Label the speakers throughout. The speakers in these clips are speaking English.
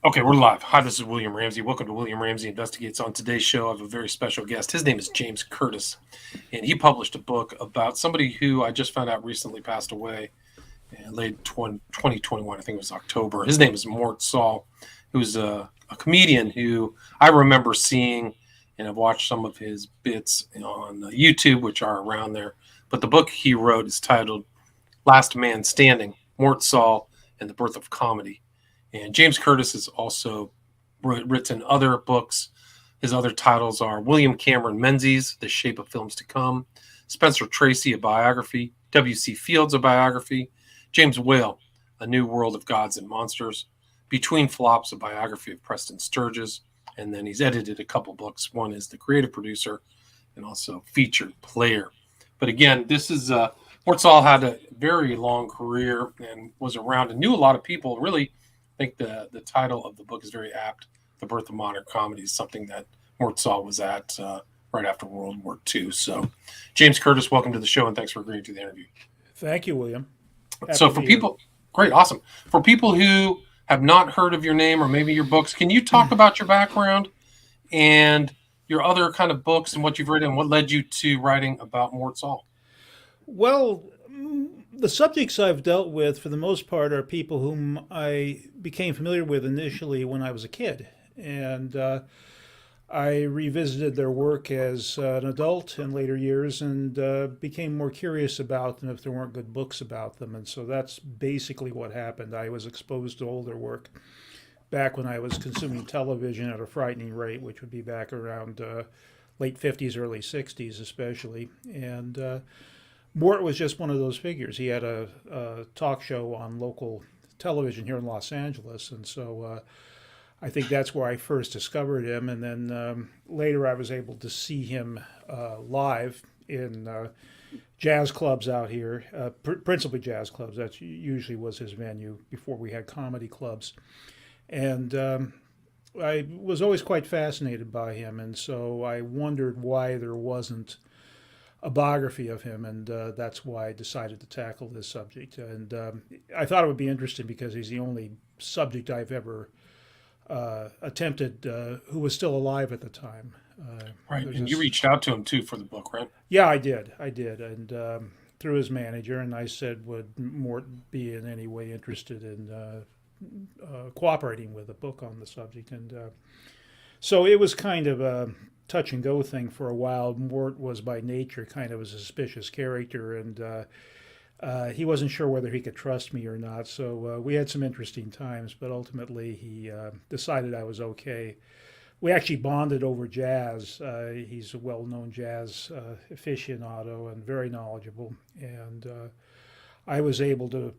Speaker 1: Okay, we're live. Hi, this is William Ramsey. Welcome to William Ramsey Investigates. On today's show, I have a very special guest. His name is James Curtis, and he published a book about somebody who I just found out recently passed away in late 2021. I think it was October. His name is Mort Sahl, who's a comedian who I remember seeing, and I've watched some of his bits on YouTube, which are around there. But the book he wrote is titled Last Man Standing, Mort Sahl and the Birth of Comedy. And James Curtis has also written other books. His other titles are William Cameron Menzies, The Shape of Films to Come, Spencer Tracy, a biography, W.C. Fields, a biography, James Whale, A New World of Gods and Monsters, Between Flops, a biography of Preston Sturges, and then he's edited a couple books. One is The Creative Producer and also Featured Player. But again, this is Mort Sahl had a very long career and was around and knew a lot of people. Really, I think the title of the book is very apt. The Birth of Modern Comedy is something that Mort Sahl was at right after World War II. So, James Curtis, welcome to the show, and thanks for agreeing to the interview.
Speaker 2: Thank you, William. Happy
Speaker 1: So,
Speaker 2: to
Speaker 1: for
Speaker 2: be here.
Speaker 1: people, great, awesome. For people who have not heard of your name or maybe your books, can you talk about your background and your other kind of books and what you've written and what led you to writing about Mort Sahl?
Speaker 2: Well, the subjects I've dealt with, for the most part, are people whom I became familiar with initially when I was a kid. And I revisited their work as an adult in later years and became more curious about them if there weren't good books about them. And so that's basically what happened. I was exposed to older work back when I was consuming television at a frightening rate, which would be back around late 50s, early 60s, especially. And Mort was just one of those figures. He had a talk show on local television here in Los Angeles. And so I think that's where I first discovered him. And then later I was able to see him live in jazz clubs out here, principally jazz clubs. That usually was his venue before we had comedy clubs. And I was always quite fascinated by him. And so I wondered why there wasn't a biography of him. And that's why I decided to tackle this subject. And I thought it would be interesting because he's the only subject I've ever attempted who was still alive at the time.
Speaker 1: Right,
Speaker 2: There's
Speaker 1: and you
Speaker 2: this,
Speaker 1: reached out to him too for the book, right?
Speaker 2: yeah, I did, and through his manager, and I said, would Mort be in any way interested in cooperating with a book on the subject? And so it was kind of a touch and go thing for a while. Mort was by nature kind of a suspicious character, and he wasn't sure whether he could trust me or not. So we had some interesting times, but ultimately he decided I was okay. We actually bonded over jazz. He's a well-known jazz aficionado and very knowledgeable, and I was able to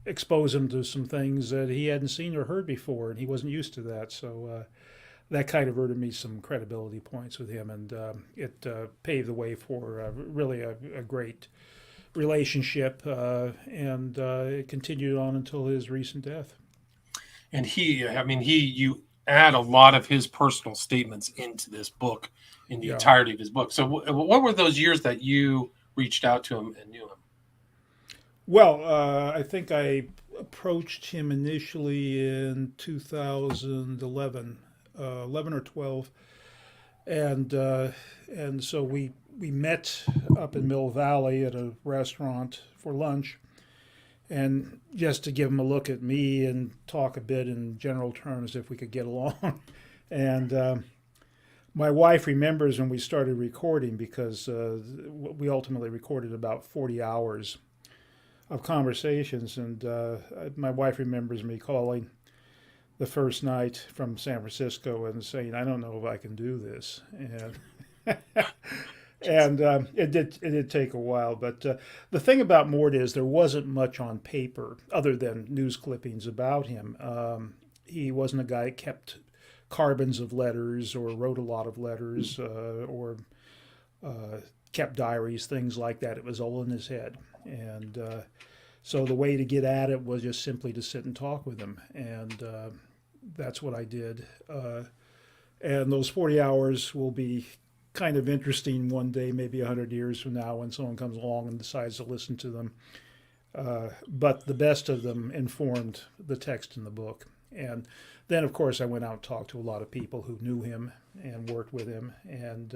Speaker 2: expose him to some things that he hadn't seen or heard before, and he wasn't used to that. So that kind of earned me some credibility points with him, and it paved the way for really a great relationship, and it continued on until his recent death.
Speaker 1: And you add a lot of his personal statements into this book, in the
Speaker 2: Yeah.
Speaker 1: entirety of his book. So, what were those years that you reached out to him and knew him?
Speaker 2: Well, I think I approached him initially in 2011, 11 or 12, and so we met up in Mill Valley at a restaurant for lunch, and just to give him a look at me and talk a bit in general terms if we could get along. And my wife remembers when we started recording because we ultimately recorded about 40 hours of conversations. And my wife remembers me calling the first night from San Francisco and saying, "I don't know if I can do this." And and it did take a while, but the thing about Mort is there wasn't much on paper other than news clippings about him. He wasn't a guy that kept carbons of letters or wrote a lot of letters or kept diaries, things like that. It was all in his head, and so the way to get at it was just simply to sit and talk with him, and that's what I did. And those 40 hours will be kind of interesting one day, maybe 100 years from now, when someone comes along and decides to listen to them. But the best of them informed the text in the book. And then, of course, I went out and talked to a lot of people who knew him and worked with him, and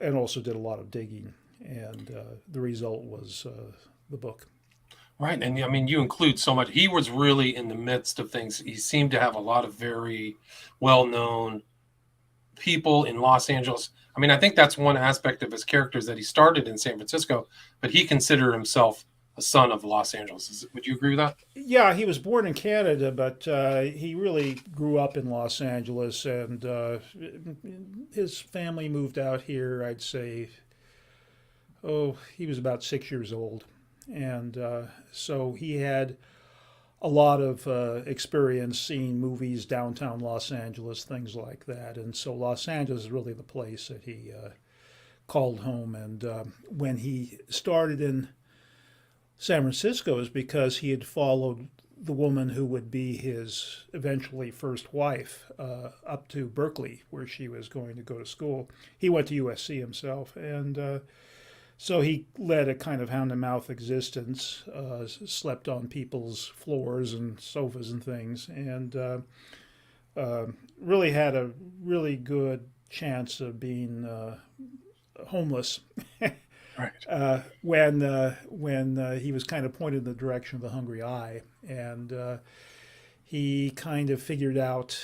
Speaker 2: also did a lot of digging. And the result was the book.
Speaker 1: Right. And I mean, you include so much. He was really in the midst of things. He seemed to have a lot of very well known people in Los Angeles. I mean, I think that's one aspect of his character is that he started in San Francisco, but he considered himself a son of Los Angeles. Would you agree with that?
Speaker 2: Yeah, he was born in Canada, but he really grew up in Los Angeles, and his family moved out here, I'd say, oh, he was about 6 years old. And so he had a lot of experience seeing movies downtown Los Angeles, things like that. And so Los Angeles is really the place that he called home. And when he started in San Francisco is because he had followed the woman who would be his eventually first wife up to Berkeley, where she was going to go to school. He went to USC himself, and so he led a kind of hand-to-mouth existence, slept on people's floors and sofas and things, and really had a really good chance of being homeless
Speaker 1: Right.
Speaker 2: when he was kind of pointed in the direction of the Hungry Eye, and he kind of figured out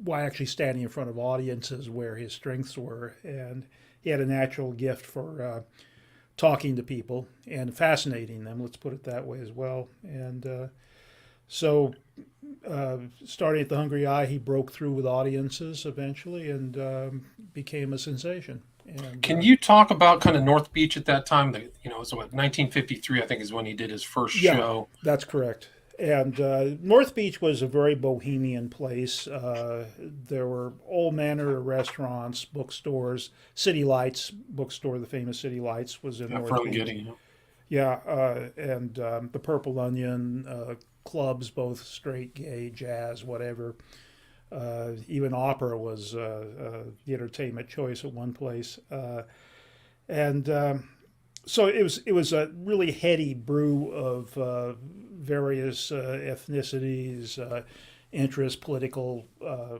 Speaker 2: why actually standing in front of audiences where his strengths were, and he had a natural gift for talking to people and fascinating them. Let's put it that way as well, and so. Starting at the Hungry Eye, he broke through with audiences eventually and became a sensation. And
Speaker 1: Can you talk about kind of North Beach at that time? That so what 1953, I think, is when he did his first
Speaker 2: yeah,
Speaker 1: show.
Speaker 2: that's correct. And North Beach was a very bohemian place. There were all manner of restaurants, bookstores. City Lights bookstore, the famous City Lights, was in North Beach.
Speaker 1: Ferlinghetti.
Speaker 2: Yeah, and the Purple Onion, clubs, both straight, gay, jazz, whatever. Even opera was the entertainment choice at one place, and so it was a really heady brew of various ethnicities, interests, political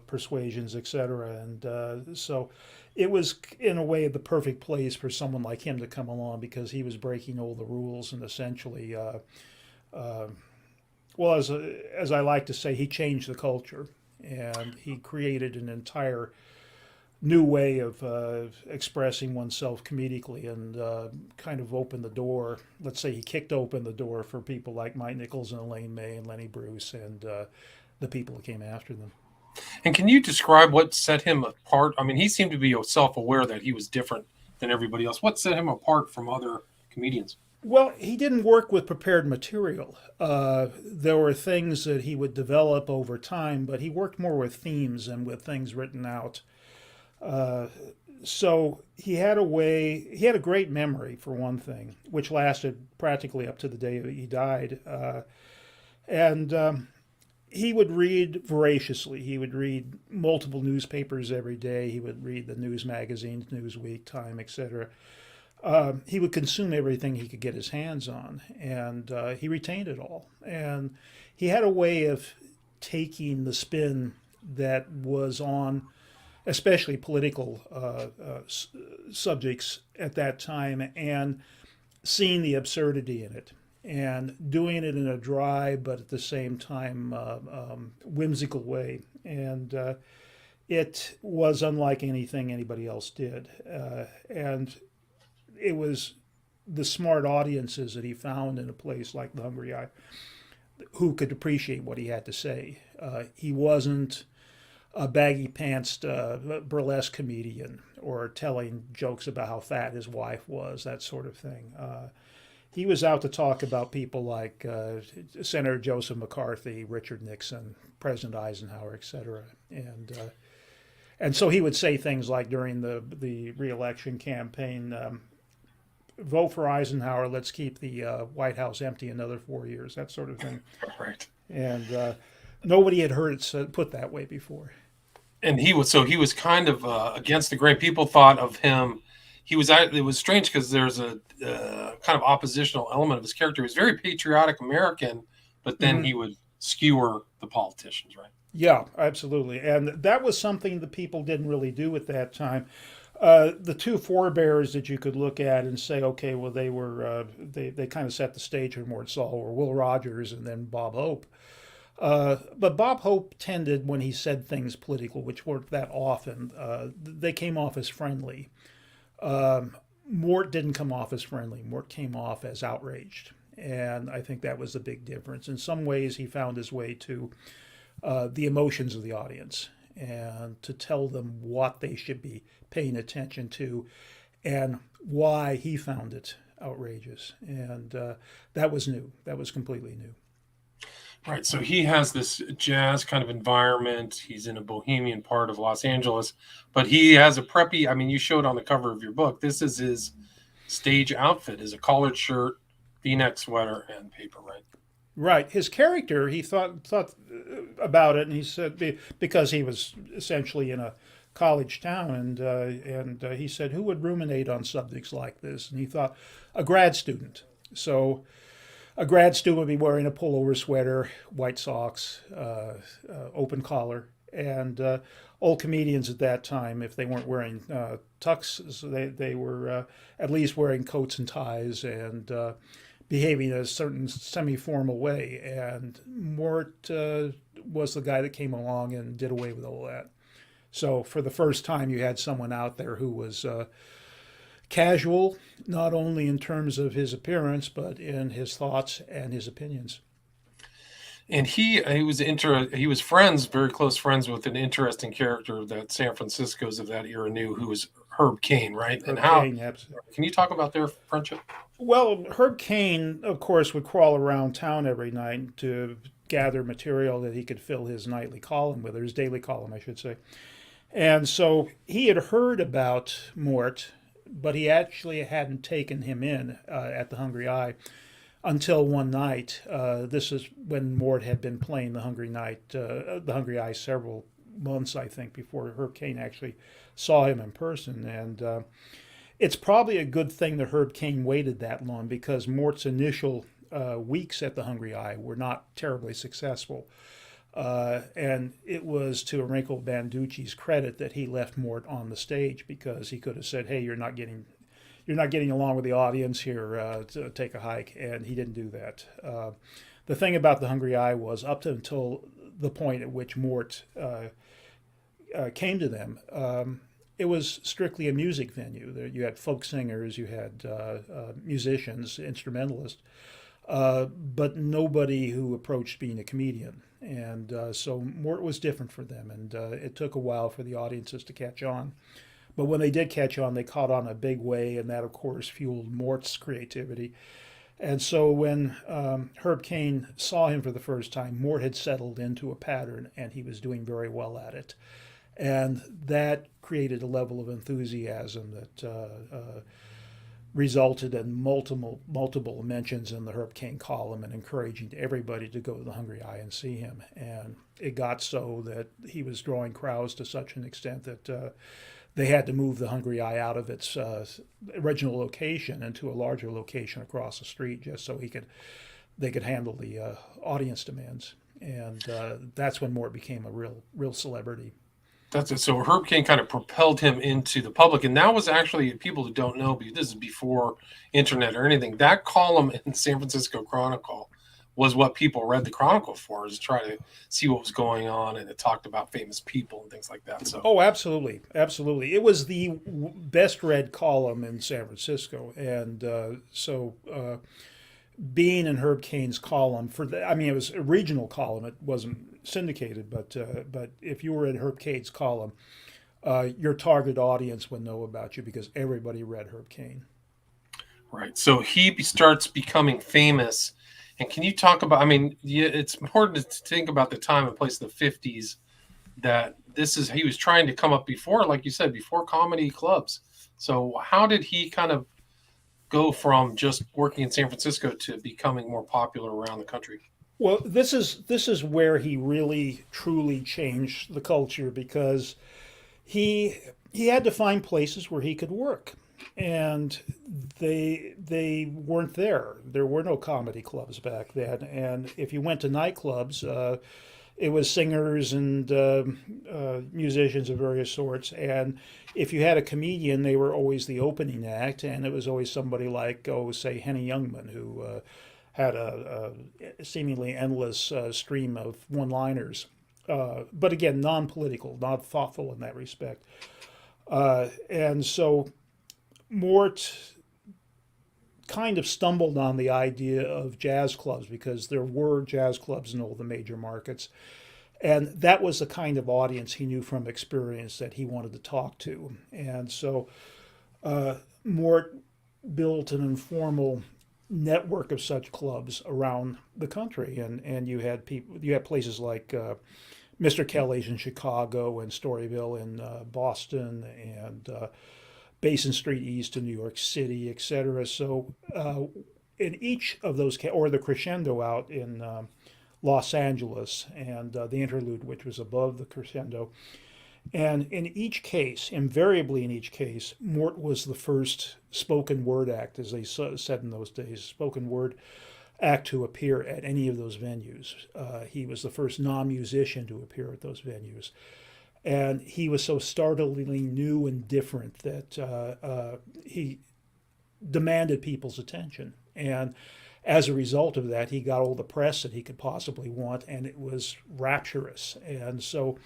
Speaker 2: persuasions, etc. And so it was in a way the perfect place for someone like him to come along because he was breaking all the rules and essentially. Well, as I like to say, he changed the culture, and he created an entire new way of expressing oneself comedically, and kind of opened the door. Let's say he kicked open the door for people like Mike Nichols and Elaine May and Lenny Bruce and the people that came after them.
Speaker 1: And can you describe what set him apart? I mean, he seemed to be self-aware that he was different than everybody else. What set him apart from other comedians?
Speaker 2: Well, he didn't work with prepared material. There were things that he would develop over time, but he worked more with themes and with things written out. So he had a great memory, for one thing, which lasted practically up to the day that he died. And he would read voraciously. He would read multiple newspapers every day. He would read the news magazines, Newsweek, Time, etc. He would consume everything he could get his hands on, and he retained it all. And he had a way of taking the spin that was on, especially political subjects at that time, and seeing the absurdity in it, and doing it in a dry but at the same time whimsical way. And it was unlike anything anybody else did. And it was the smart audiences that he found in a place like the Hungry Eye who could appreciate what he had to say. He wasn't a baggy pantsed burlesque comedian or telling jokes about how fat his wife was, that sort of thing. He was out to talk about people like Senator Joseph McCarthy, Richard Nixon, President Eisenhower, etc. And so he would say things like during the re-election campaign, vote for Eisenhower, let's keep the White House empty another 4 years, that sort of thing.
Speaker 1: Right.
Speaker 2: And nobody had heard it put that way before.
Speaker 1: And he was kind of against the grain. People thought of him. It was strange because there's a kind of oppositional element of his character. He was very patriotic American, but then
Speaker 2: Hmm.
Speaker 1: he would skewer the politicians, right?
Speaker 2: Yeah, absolutely. And that was something the people didn't really do at that time. The two forebears that you could look at and say, okay, well, they kind of set the stage for Mort Sahl were Will Rogers and then Bob Hope. But Bob Hope tended, when he said things political, which weren't that often, they came off as friendly. Mort didn't come off as friendly. Mort came off as outraged. And I think that was the big difference. In some ways, he found his way to the emotions of the audience and to tell them what they should be paying attention to and why he found it outrageous. And that was new. That was completely new.
Speaker 1: Right. So he has this jazz kind of environment. He's in a bohemian part of Los Angeles, but he has a preppy. I mean, you showed on the cover of your book. This is his stage outfit: is a collared shirt, V-neck sweater, and paper. Right.
Speaker 2: Right. His character, he thought about it, and he said because he was essentially in a college town, and he said, who would ruminate on subjects like this? And he thought a grad student. So a grad student would be wearing a pullover sweater, white socks, open collar, and old comedians at that time, if they weren't wearing tux, they were at least wearing coats and ties and behaving in a certain semi-formal way. And Mort was the guy that came along and did away with all that. So for the first time, you had someone out there who was casual, not only in terms of his appearance, but in his thoughts and his opinions.
Speaker 1: And he was friends, very close friends with an interesting character that San Francisco's of that era knew, who was Herb Caen, right? And
Speaker 2: Herb
Speaker 1: how
Speaker 2: Caen, absolutely.
Speaker 1: can you talk about their friendship?
Speaker 2: Well, Herb Caen, of course, would crawl around town every night to gather material that he could fill his nightly column with, or his daily column, I should say. And so he had heard about Mort, but he actually hadn't taken him in at the Hungry Eye until one night. This is when Mort had been playing the Hungry Eye several months, I think, before Herb Caen actually saw him in person. And it's probably a good thing that Herb Caen waited that long because Mort's initial weeks at the Hungry Eye were not terribly successful. And it was to Enrico Banducci's credit that he left Mort on the stage because he could have said, "Hey, you're not getting along with the audience here. To take a hike," and he didn't do that. The thing about the Hungry Eye was up to until the point at which Mort came to them. It was strictly a music venue. You had folk singers, you had musicians, instrumentalists, but nobody who approached being a comedian. And so Mort was different for them, and it took a while for the audiences to catch on. But when they did catch on, they caught on a big way, and that, of course, fueled Mort's creativity. And so when Herb Caen saw him for the first time, Mort had settled into a pattern, and he was doing very well at it. And that created a level of enthusiasm that resulted in multiple mentions in the Herb Caen column and encouraging everybody to go to the Hungry Eye and see him. And it got so that he was drawing crowds to such an extent that they had to move the Hungry Eye out of its original location into a larger location across the street just so they could handle the audience demands. And that's when Mort became a real celebrity.
Speaker 1: That's it. So Herb Caen kind of propelled him into the public, and that was actually, people who don't know, because this is before internet or anything. That column in San Francisco Chronicle was what people read the Chronicle for, is to try to see what was going on, and it talked about famous people and things like that. So,
Speaker 2: Oh, absolutely, absolutely. It was the best read column in San Francisco, and being in Herb Caen's column I mean, it was a regional column. It wasn't syndicated, but if you were in Herb Caen's column, your target audience would know about you because everybody read Herb Caen.
Speaker 1: right. So he starts becoming famous. And can you talk about, I mean, yeah, it's important to think about the time and place of the 50s, that he was trying to come up before, like you said, before comedy clubs. So how did he kind of go from just working in San Francisco to becoming more popular around the country?
Speaker 2: Well, this is where he really truly changed the culture because he had to find places where he could work. and they weren't there. There were no comedy clubs back then, and if you went to nightclubs, it was singers and musicians of various sorts. And if you had a comedian, they were always the opening act, and it was always somebody like, oh, say, Henny Youngman, who had a seemingly endless stream of one-liners. But again, non-political, not thoughtful in that respect. And so Mort kind of stumbled on the idea of jazz clubs because there were jazz clubs in all the major markets. And that was the kind of audience he knew from experience that he wanted to talk to. And so Mort built an informal network of such clubs around the country. And you had places like Mr. Kelly's in Chicago and Storyville in Boston and Basin Street East in New York City, et cetera. So in each of those, or the Crescendo out in Los Angeles and the Interlude, which was above the Crescendo. And in each case, invariably in each case, Mort was the first spoken word act, as they said in those days, spoken word act to appear at any of those venues. He was the first non-musician to appear at those venues. And he was so startlingly new and different that he demanded people's attention. And as a result of that, he got all the press that he could possibly want, and it was rapturous. And so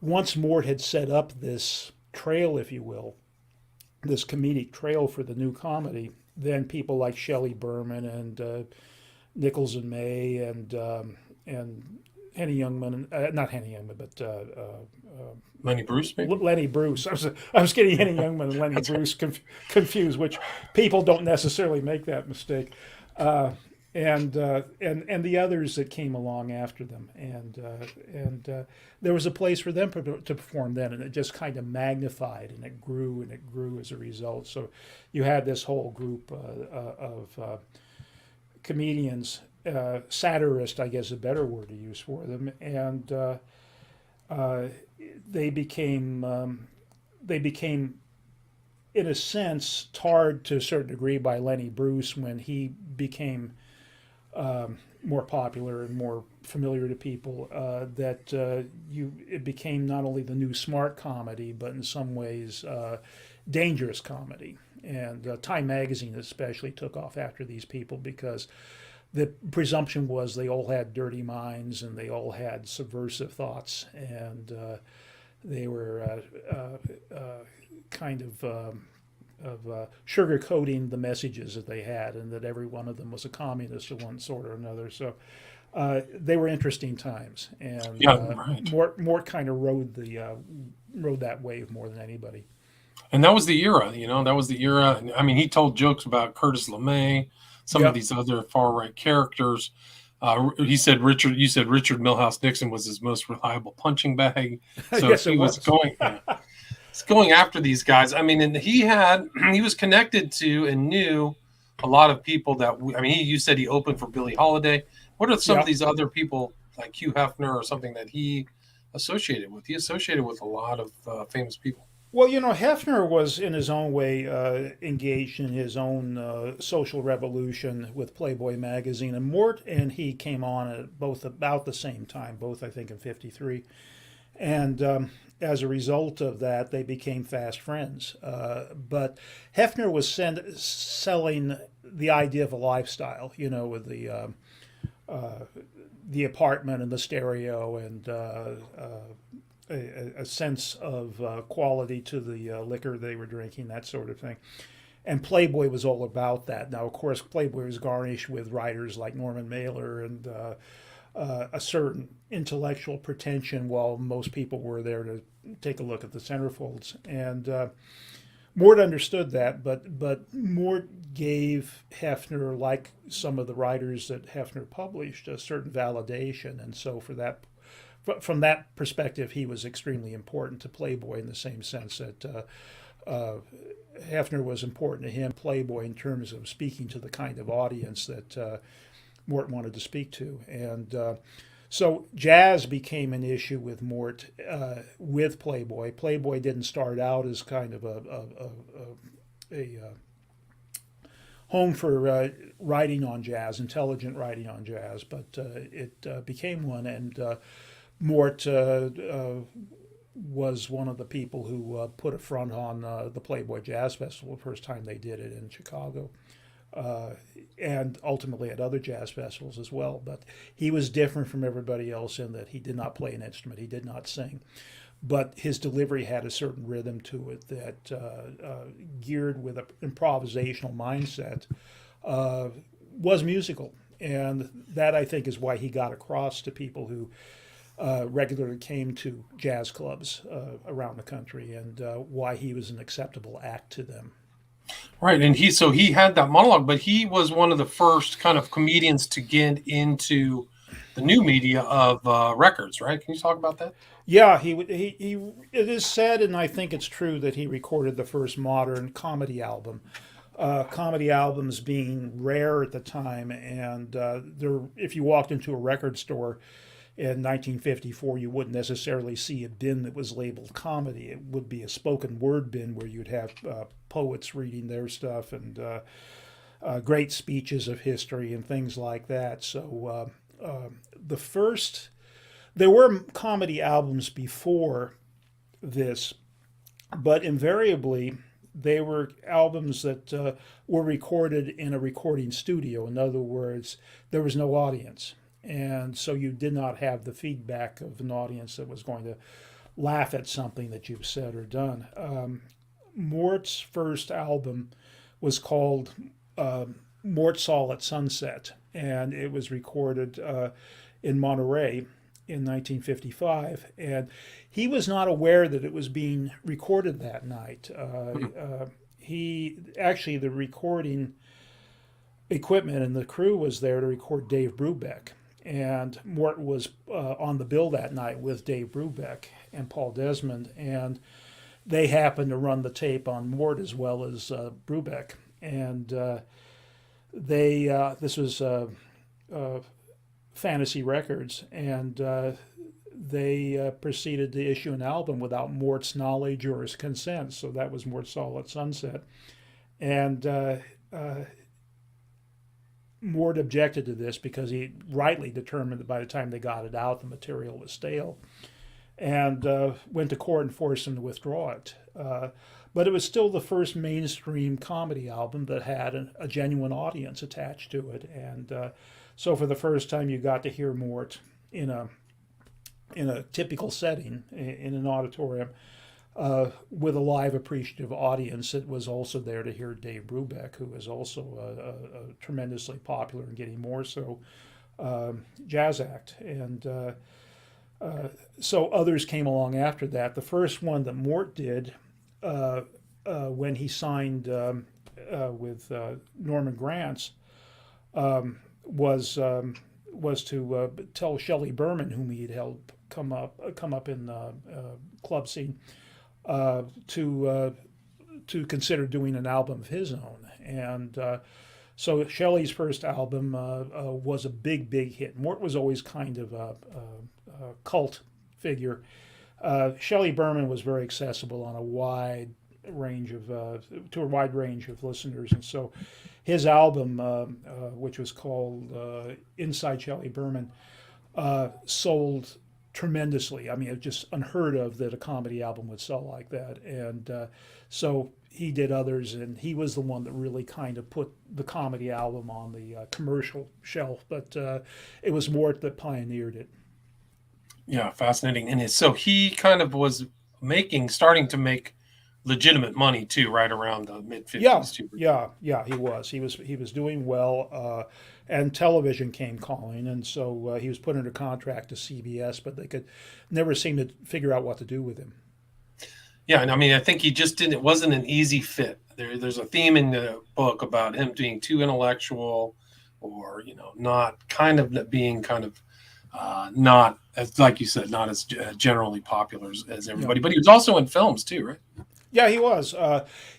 Speaker 2: once Mort had set up this trail, if you will, this comedic trail for the new comedy, then people like Shelley Berman and Nichols and May and Henny Youngman, not Henny Youngman, but
Speaker 1: Lenny Bruce, maybe?
Speaker 2: Lenny Bruce. I was getting Henny Youngman and Lenny Bruce confused, which people don't necessarily make that mistake. And the others that came along after them, and there was a place for them to perform then, and it just kind of magnified and it grew as a result. So you had this whole group of comedians, satirist, I guess, is a better word to use for them, and they became in a sense tarred to a certain degree by Lenny Bruce when he became more popular and more familiar to people. It became not only the new smart comedy, but in some ways dangerous comedy. And Time Magazine especially took off after these people because the presumption was they all had dirty minds and they all had subversive thoughts, and they were kind of sugarcoating the messages that they had, and that every one of them was a communist of one sort or another. So they were interesting times, and
Speaker 1: Yeah, right.
Speaker 2: Mort kind of rode that wave more than anybody.
Speaker 1: And that was the era, that was the era. I mean, he told jokes about Curtis LeMay, some of
Speaker 2: Yep.
Speaker 1: these other far right characters. You said Richard Milhouse Nixon was his most reliable punching bag. So
Speaker 2: Yes,
Speaker 1: he
Speaker 2: it
Speaker 1: was
Speaker 2: was.
Speaker 1: going after these guys. I mean, and he was connected to and knew a lot of people you said he opened for Billie Holiday. What are some of
Speaker 2: Yep.
Speaker 1: these other people like Hugh Hefner or something that he associated with? He associated with a lot of famous people.
Speaker 2: Well, Hefner was in his own way engaged in his own social revolution with Playboy magazine, and Mort and he came on at both about the same time, both I think in '53, and as a result of that, they became fast friends. But Hefner was selling the idea of a lifestyle, with the apartment and the stereo and a sense of quality to the liquor they were drinking, that sort of thing. And Playboy was all about that. Now, of course, Playboy was garnished with writers like Norman Mailer and a certain intellectual pretension, while most people were there to take a look at the centerfolds. And Mort understood that, but Mort gave Hefner, like some of the writers that Hefner published, a certain validation. And so from that perspective, he was extremely important to Playboy in the same sense that Hefner was important to him, Playboy, in terms of speaking to the kind of audience that Mort wanted to speak to. And so jazz became an issue with Mort with Playboy. Playboy didn't start out as kind of a home for writing on jazz, intelligent writing on jazz, but it became one. And Mort was one of the people who put a front on the Playboy Jazz Festival the first time they did it in Chicago. And ultimately at other jazz festivals as well. But he was different from everybody else in that he did not play an instrument, he did not sing. But his delivery had a certain rhythm to it that geared with an improvisational mindset was musical. And that, I think, is why he got across to people who regularly came to jazz clubs around the country, and why he was an acceptable act to them.
Speaker 1: Right, and he had that monologue, but he was one of the first kind of comedians to get into the new media of records, right? Can you talk about that?
Speaker 2: Yeah, he. It is said, and I think it's true, that he recorded the first modern comedy album. Comedy albums being rare at the time, and if you walked into a record store in 1954, you wouldn't necessarily see a bin that was labeled comedy. It would be a spoken word bin where you'd have poets reading their stuff and great speeches of history and things like that. So the first, there were comedy albums before this, but invariably they were albums that were recorded in a recording studio. In other words, there was no audience. And so you did not have the feedback of an audience that was going to laugh at something that you've said or done. Mort's first album was called Mort Sahl at Sunset, and it was recorded in Monterey in 1955. And he was not aware that it was being recorded that night. The recording equipment and the crew was there to record Dave Brubeck. And Mort was on the bill that night with Dave Brubeck and Paul Desmond, and they happened to run the tape on Mort as well as Brubeck. And this was Fantasy Records, and they proceeded to issue an album without Mort's knowledge or his consent. So that was Mort Sahl at Sunset, and Mort objected to this because he rightly determined that by the time they got it out, the material was stale, and went to court and forced him to withdraw it. But it was still the first mainstream comedy album that had a genuine audience attached to it, and so for the first time, you got to hear Mort in a typical setting in an auditorium. With a live appreciative audience that was also there to hear Dave Brubeck, who was also a tremendously popular and getting more so jazz act. And so others came along after that. The first one that Mort did when he signed with Norman Granz was to tell Shelley Berman, whom he had helped come up in the club scene, to consider doing an album of his own. And so Shelley's first album was a big hit. Mort was always kind of a cult figure. Shelley Berman was very accessible on a wide range of listeners, and so his album, which was called Inside Shelley Berman, sold tremendously. I mean, it's just unheard of that a comedy album would sell like that. And so he did others, and he was the one that really kind of put the comedy album on the commercial shelf. But it was Mort that pioneered it.
Speaker 1: Yeah, fascinating. And so he kind of was starting to make legitimate money too, right around the mid 50s too.
Speaker 2: Yeah, he was doing well, and television came calling, and so he was put under contract to CBS, but they could never seem to figure out what to do with him.
Speaker 1: Yeah, and I mean, I think he just didn't. It wasn't an easy fit. There's a theme in the book about him being too intellectual, or not being not as, like you said, not as generally popular as everybody. Yeah. But he was also in films too, right?
Speaker 2: Yeah, he was.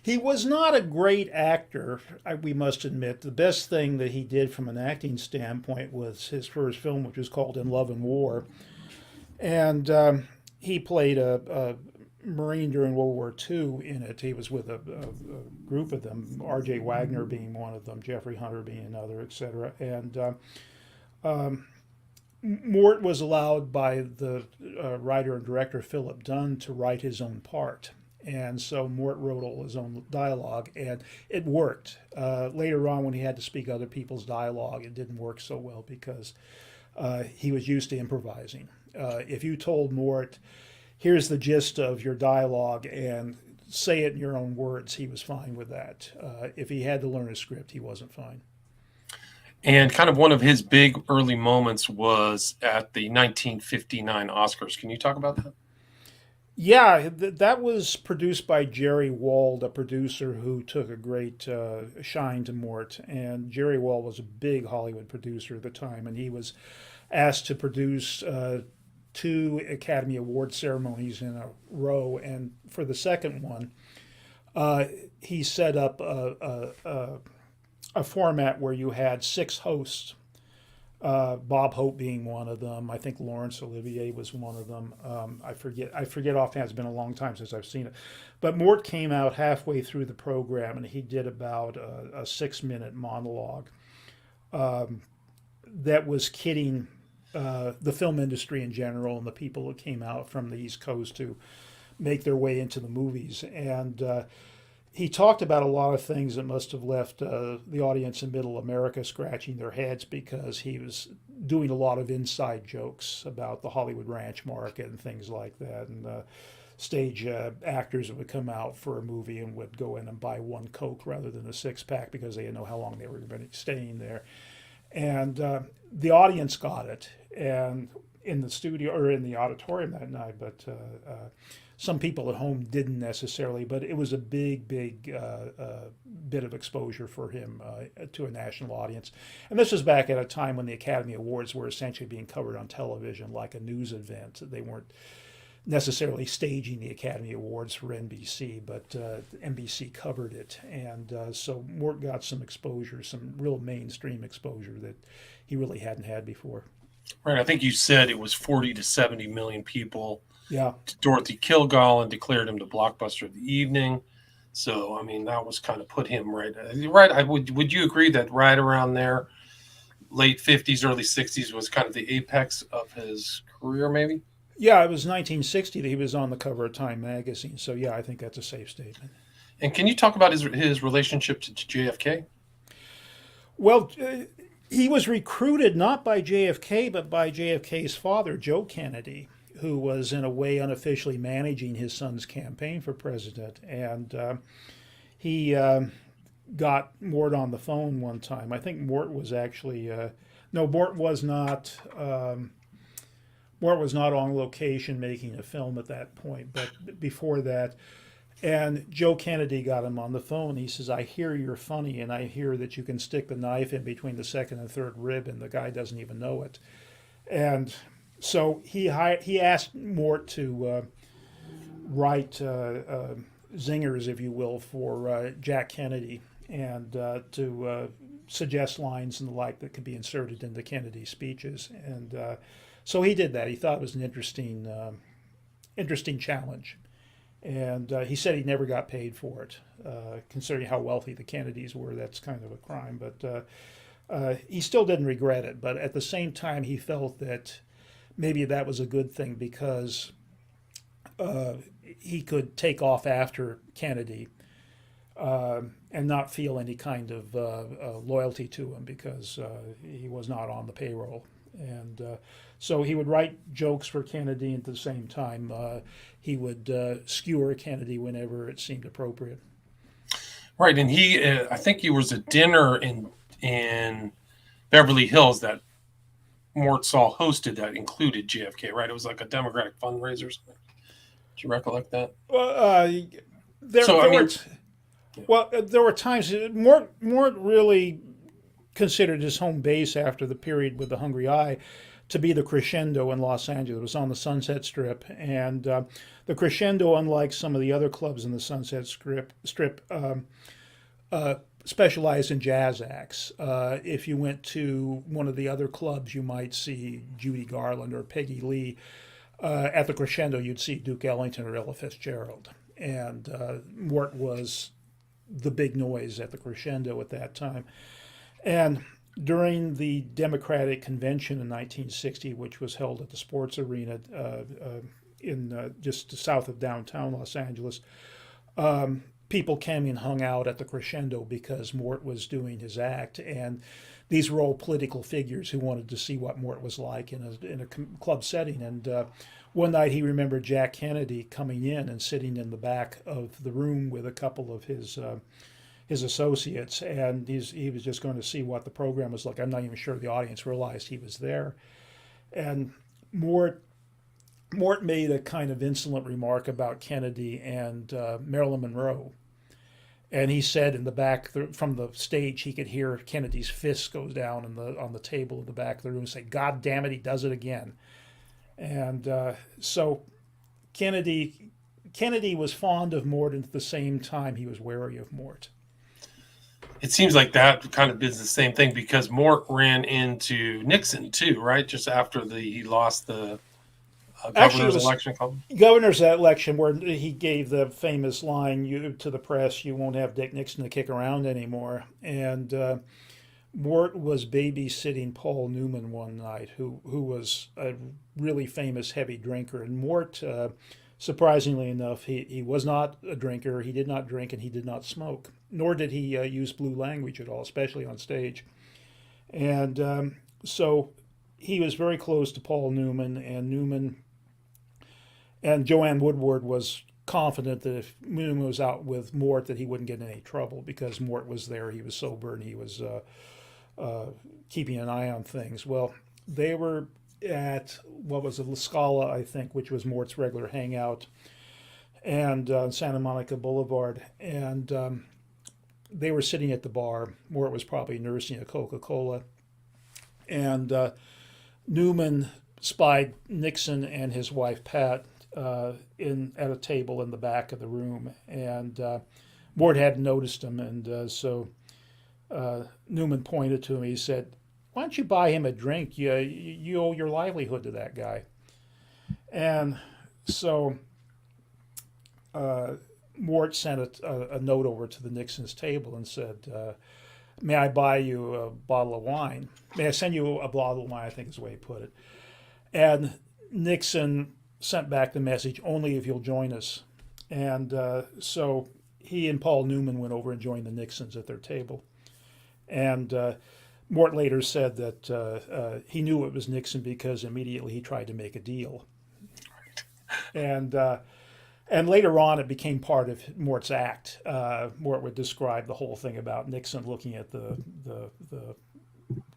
Speaker 2: He was not a great actor, we must admit. The best thing that he did from an acting standpoint was his first film, which was called In Love and War. And he played a Marine during World War II in it. He was with a group of them, R.J. Wagner being one of them, Jeffrey Hunter being another, etc. And Mort was allowed by the writer and director Philip Dunn to write his own part. And so Mort wrote all his own dialogue, and it worked. Later on, when he had to speak other people's dialogue, it didn't work so well because he was used to improvising. If you told Mort, here's the gist of your dialogue and say it in your own words, he was fine with that. If he had to learn a script, he wasn't fine.
Speaker 1: And kind of one of his big early moments was at the 1959 Oscars. Can you talk about that?
Speaker 2: Yeah, that was produced by Jerry Wald, a producer who took a great shine to Mort. And Jerry Wald was a big Hollywood producer at the time, and he was asked to produce two Academy Award ceremonies in a row. And for the second one, he set up a format where you had six hosts. Bob Hope being one of them. I think Laurence Olivier was one of them. I forget offhand. It's been a long time since I've seen it. But Mort came out halfway through the program and he did about a 6-minute monologue that was kidding the film industry in general and the people that came out from the East Coast to make their way into the movies. And he talked about a lot of things that must have left the audience in Middle America scratching their heads because he was doing a lot of inside jokes about the Hollywood ranch market and things like that. And stage actors would come out for a movie and would go in and buy one Coke rather than a 6-pack because they didn't know how long they were going to be staying there. And the audience got it, and in the studio or in the auditorium that night, but some people at home didn't necessarily, but it was a big bit of exposure for him to a national audience. And this was back at a time when the Academy Awards were essentially being covered on television like a news event. They weren't necessarily staging the Academy Awards for NBC, but NBC covered it. And so Mort got some exposure, some real mainstream exposure that he really hadn't had before.
Speaker 1: Right. I think you said it was 40 to 70 million people.
Speaker 2: Yeah.
Speaker 1: Dorothy Kilgallen declared him the blockbuster of the evening. So, I mean, that was kind of put him right. Right. Would you agree that right around there, late 50s, early 60s was kind of the apex of his career, maybe?
Speaker 2: Yeah, it was 1960 that he was on the cover of Time magazine. So, yeah, I think that's a safe statement.
Speaker 1: And can you talk about his relationship to JFK?
Speaker 2: Well, he was recruited not by JFK, but by JFK's father, Joe Kennedy, who was in a way unofficially managing his son's campaign for president. And he got Mort on the phone one time. I think Mort was actually, no, Mort was not. Mort was not on location making a film at that point, but before that. And Joe Kennedy got him on the phone. He says, I hear you're funny, and I hear that you can stick the knife in between the second and third rib, and the guy doesn't even know it. And so he asked Mort to write zingers, if you will, for Jack Kennedy, and to suggest lines and the like that could be inserted into Kennedy's speeches. And so he did that. He thought it was an interesting challenge. And he said he never got paid for it. Considering how wealthy the Kennedys were, that's kind of a crime. But he still didn't regret it. But at the same time, he felt that maybe that was a good thing because he could take off after Kennedy and not feel any kind of loyalty to him because he was not on the payroll. And so he would write jokes for Kennedy, and at the same time, he would skewer Kennedy whenever it seemed appropriate.
Speaker 1: Right, and I think he was a dinner in Beverly Hills that Mort Sahl hosted that included JFK. Right, it was like a Democratic fundraiser or something. Do you recollect that?
Speaker 2: There were times Mort really considered his home base after the period with the Hungry Eye to be the Crescendo in Los Angeles. It was on the Sunset Strip, and the Crescendo, unlike some of the other clubs in the Sunset Strip, specialized in jazz acts. If you went to one of the other clubs, you might see Judy Garland or Peggy Lee. At the crescendo, you'd see Duke Ellington or Ella Fitzgerald, and Mort was the big noise at the crescendo at that time. And during the Democratic Convention in 1960, which was held at the Sports Arena in just south of downtown Los Angeles, people came and hung out at the crescendo because Mort was doing his act, and these were all political figures who wanted to see what Mort was like in a club setting. And one night he remembered Jack Kennedy coming in and sitting in the back of the room with a couple of his associates, and he was just going to see what the program was like. I'm not even sure the audience realized he was there. And Mort made a kind of insolent remark about Kennedy and Marilyn Monroe. And he said in the back from the stage, he could hear Kennedy's fist go down on the table in the back of the room and say, "God damn it, he does it again." And so Kennedy was fond of Mort, and at the same time he was wary of Mort.
Speaker 1: It seems like that kind of is the same thing, because Mort ran into Nixon too, right? Just after he lost the governor's election.
Speaker 2: Governor's election, where he gave the famous line to the press, "You won't have Dick Nixon to kick around anymore." And Mort was babysitting Paul Newman one night, who was a really famous heavy drinker. And Mort, surprisingly enough, he was not a drinker. He did not drink, and he did not smoke, nor did he use blue language at all, especially on stage. And so he was very close to Paul Newman, and Joanne Woodward was confident that if Newman was out with Mort, that he wouldn't get in any trouble because Mort was there. He was sober and he was keeping an eye on things. Well, they were at what was a La Scala, I think, which was Mort's regular hangout, and Santa Monica Boulevard. And they were sitting at the bar. Mort was probably nursing a Coca-Cola. And Newman spied Nixon and his wife, Pat, at a table in the back of the room, and Mort hadn't noticed him, and so Newman pointed to him. He said, "Why don't you buy him a drink? You owe your livelihood to that guy." And so Mort sent a note over to the Nixon's table and said, "May I buy you a bottle of wine? May I send you a bottle of wine?" I think is the way he put it. And Nixon sent back the message, "Only if you'll join us." And so he and Paul Newman went over and joined the Nixons at their table. And Mort later said that he knew it was Nixon because immediately he tried to make a deal. And later on, it became part of Mort's act. Mort would describe the whole thing about Nixon looking at the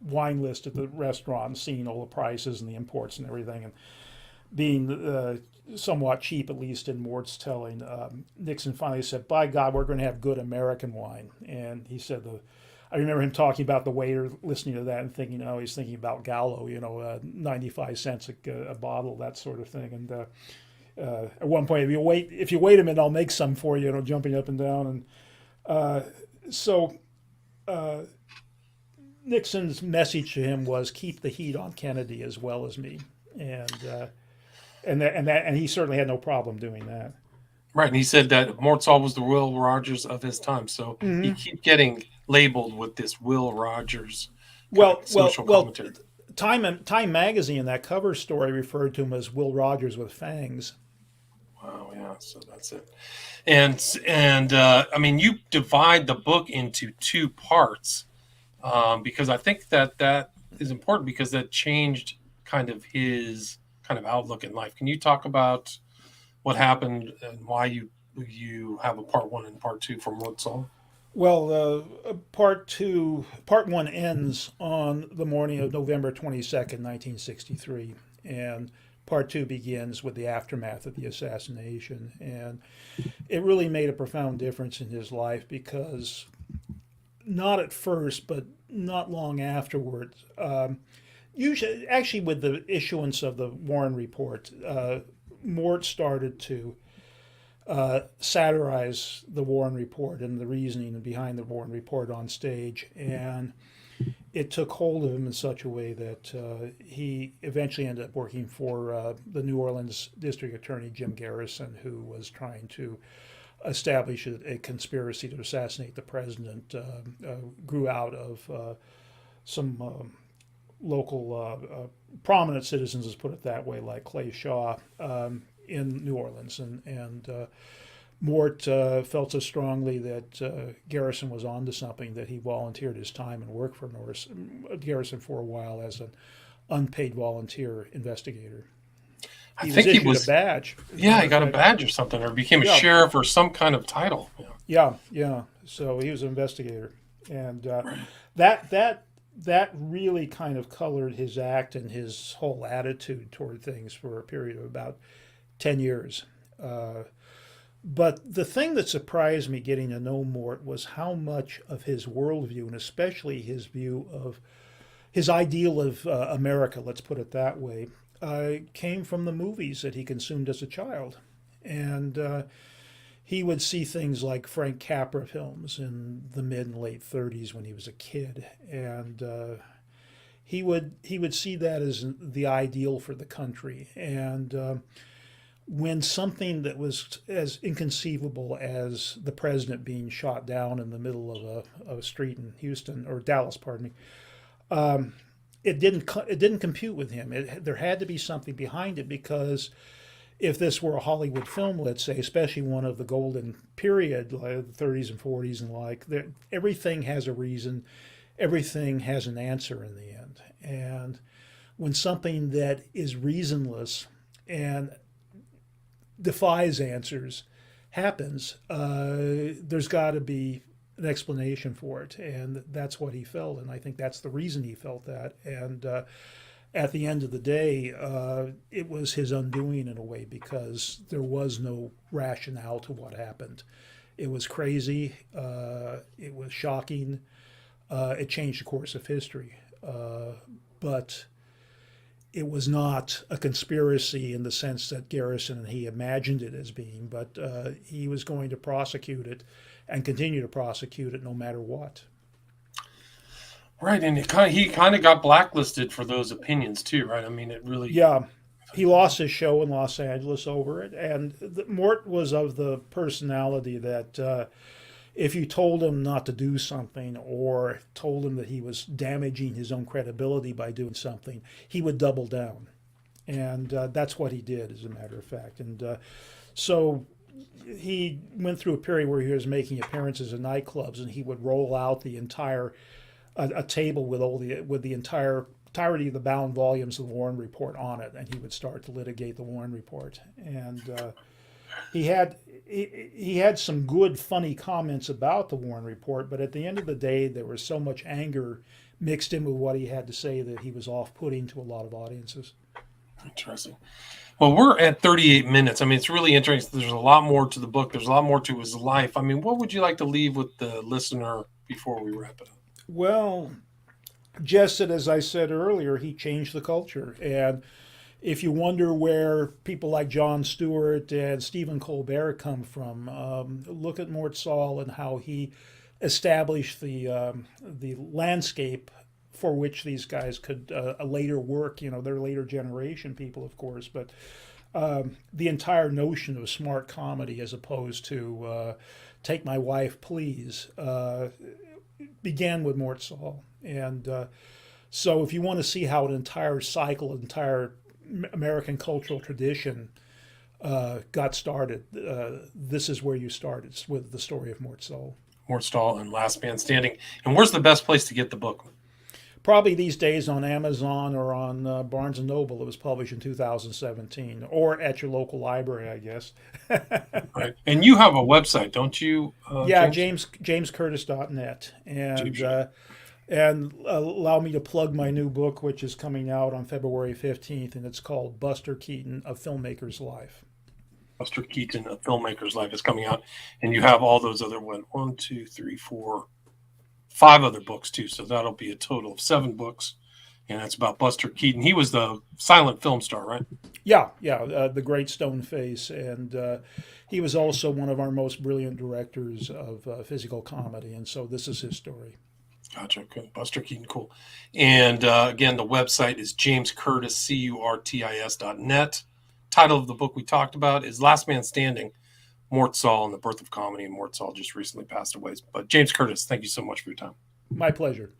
Speaker 2: wine list at the restaurant and seeing all the prices and the imports and everything, and being somewhat cheap, at least in Mort's telling. Nixon finally said, "By God, we're going to have good American wine." And he said, I remember him talking about the waiter listening to that and thinking, oh, he's thinking about Gallo, 95 cents a bottle, that sort of thing. And at one point, if you wait a minute, I'll make some for you, jumping up and down. And so Nixon's message to him was, keep the heat on Kennedy as well as me. And he certainly had no problem doing that.
Speaker 1: Right, and he said that Mort Sahl was the Will Rogers of his time, so he keep getting labeled with this Will Rogers social commentary.
Speaker 2: Time magazine, that cover story referred to him as Will Rogers with fangs.
Speaker 1: Wow, yeah, so that's it. And I mean, you divide the book into two parts because I think that is important because that changed kind of his kind of outlook in life. Can you talk about what happened and why you have a part one and part two for Mort Sahl?
Speaker 2: Well, part one ends on the morning of November 22nd, 1963, and part two begins with the aftermath of the assassination. And it really made a profound difference in his life because not at first, but not long afterwards, usually, actually with the issuance of the Warren Report, Mort started to satirize the Warren Report and the reasoning behind the Warren Report on stage. And it took hold of him in such a way that he eventually ended up working for the New Orleans District Attorney Jim Garrison, who was trying to establish a conspiracy to assassinate the president. Grew out of some local prominent citizens, let's put it that way, like Clay Shaw in New Orleans, and Mort felt so strongly that Garrison was onto something that he volunteered his time and worked for Garrison for a while as an unpaid volunteer investigator.
Speaker 1: I
Speaker 2: He was
Speaker 1: think he
Speaker 2: issued
Speaker 1: was,
Speaker 2: a badge.
Speaker 1: yeah, he got a badge or something, or became a
Speaker 2: Yeah,
Speaker 1: sheriff or some kind of title. Yeah.
Speaker 2: yeah. So he was an investigator, and
Speaker 1: Right.
Speaker 2: that really kind of colored his act and his whole attitude toward things for a period of about 10 years. But the thing that surprised me getting to know Mort was how much of his worldview, and especially his view of his ideal of America, let's put it that way, came from the movies that he consumed as a child. And he would see things like Frank Capra films in the mid and late 30s when he was a kid. And he would see that as the ideal for the country. And when something that was as inconceivable as the president being shot down in the middle of a street in Houston or Dallas, pardon me, it didn't compute with him. There had to be something behind it, because if this were a Hollywood film, let's say, especially one of the golden period, like the 30s and 40s and like, everything has a reason, everything has an answer in the end. And when something that is reasonless and defies answers happens, there's got to be an explanation for it, and that's what he felt, and I think that's the reason he felt that. And at the end of the day, it was his undoing in a way, because there was no rationale to what happened. It was crazy. It was shocking. It changed the course of history, but it was not a conspiracy in the sense that Garrison and he imagined it as being, but he was going to prosecute it and continue to prosecute it no matter what.
Speaker 1: Right, and he kind of got blacklisted for those opinions too, right? I mean, it really.
Speaker 2: Yeah, he lost his show in Los Angeles over it, and Mort was of the personality that if you told him not to do something or told him that he was damaging his own credibility by doing something, he would double down. And that's what he did, as a matter of fact. And so he went through a period where he was making appearances in nightclubs, and he would roll out the entire a table with the entirety of the bound volumes of the Warren Report on it, and he would start to litigate the Warren Report. And he had some good, funny comments about the Warren Report, but at the end of the day, there was so much anger mixed in with what he had to say that he was off-putting to a lot of audiences.
Speaker 1: Interesting. Well, we're at 38 minutes. I mean, it's really interesting. There's a lot more to the book. There's a lot more to his life. I mean, what would you like to leave with the listener before we wrap it up?
Speaker 2: Well, just that, as I said earlier, he changed the culture. And if you wonder where people like Jon Stewart and Stephen Colbert come from, look at Mort Sahl and how he established the landscape for which these guys could later work. You know, they're later generation people, of course, but the entire notion of smart comedy, as opposed to Take My Wife, Please, began with Mort Sahl. And so if you want to see how an entire cycle, an entire American cultural tradition got started, this is where you start. It's with the story of Mort Sahl.
Speaker 1: Mort Sahl and Last Man Standing. And where's the best place to get the book?
Speaker 2: Probably these days on Amazon or on Barnes & Noble. It was published in 2017, or at your local library, I guess.
Speaker 1: Right. And you have a website, don't you?
Speaker 2: Yeah,
Speaker 1: James?
Speaker 2: jamescurtis.net.
Speaker 1: James.
Speaker 2: And allow me to plug my new book, which is coming out on February 15th, and it's called Buster Keaton, A Filmmaker's Life.
Speaker 1: Buster Keaton, A Filmmaker's Life is coming out. And you have all those other 5 other books too. So that'll be a total of 7 books. And that's about Buster Keaton. He was the silent film star, right?
Speaker 2: Yeah, the great stone face. And he was also one of our most brilliant directors of physical comedy. And so this is his story.
Speaker 1: Gotcha. Okay. Buster Keaton, cool. And again, the website is jamescurtis.net. Title of the book we talked about is Last Man Standing, Mort Sahl and the Birth of Comedy. And Mort Sahl just recently passed away. But James Curtis, thank you so much for your time.
Speaker 2: My pleasure.